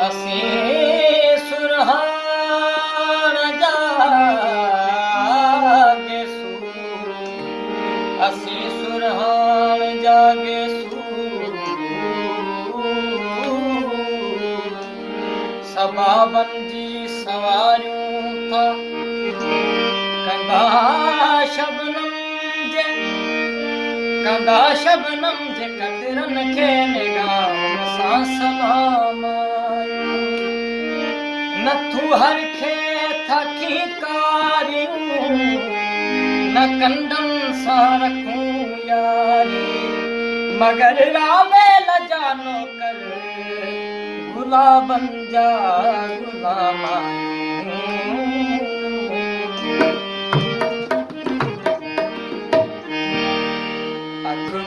असी सुरहान जागे सूर, असी सुरहान जागे सूर, सबाबन जी सवारियूं था कंदा शबनम जे कतरन खे निगाहन सां सलाम नथू हर खे थकी कारियूं न कंदन सां रखूं यारी मगर रावे लजानो कर गुलाबन जा गुलाम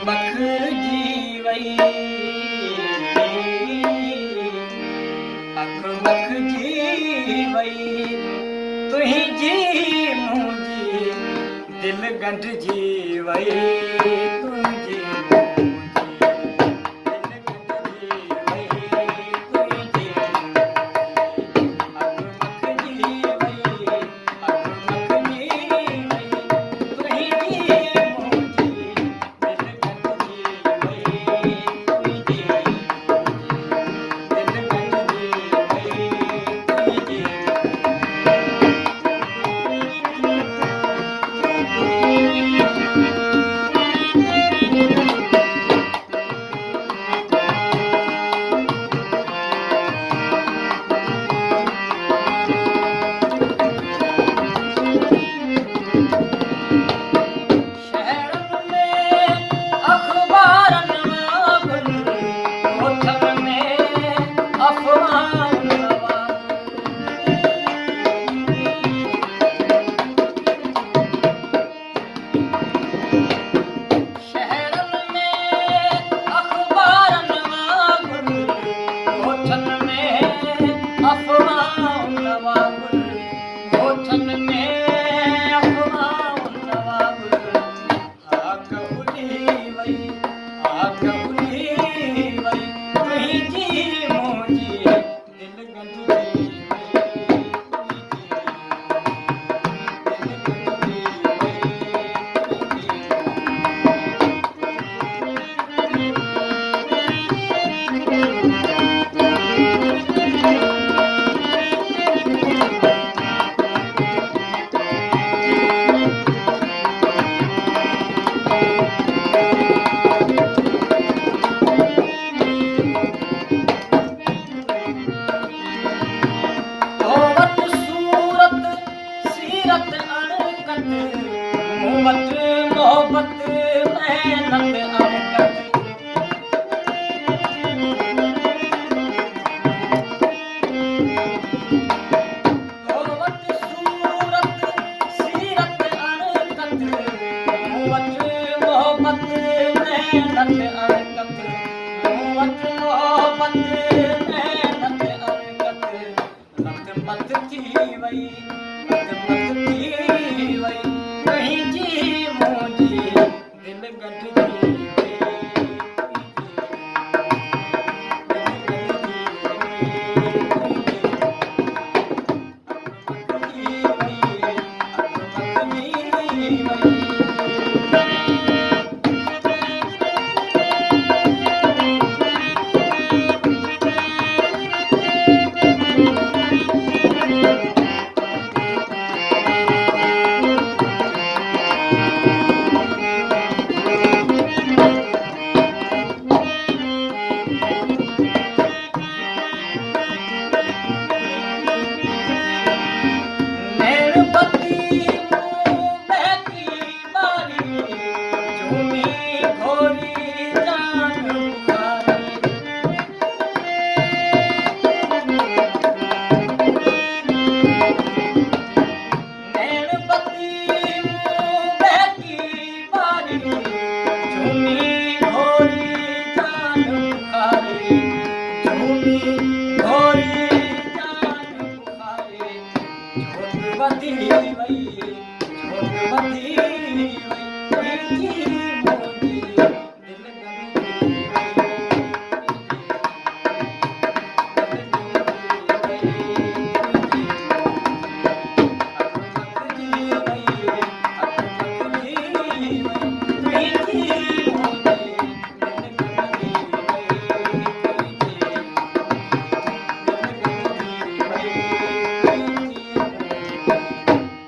मख जी वई अख मख जी वई तुंहिंजी मुंहिंजी दिल गंढ जी वई तुंहिंजी मोहब्बत मेहनत अरकत मोहब्बत सूरत सीरत अरकत मोहब्बत मेहनत अरकत मोहब्बत मेहनत अरकत मत मत थी वई मत मत थी वई तुंहिंजी मुंहिंजी दिल गंढ जी वई बंदी वई छोट बंदी वई तुंहिंजी मुंहिंजी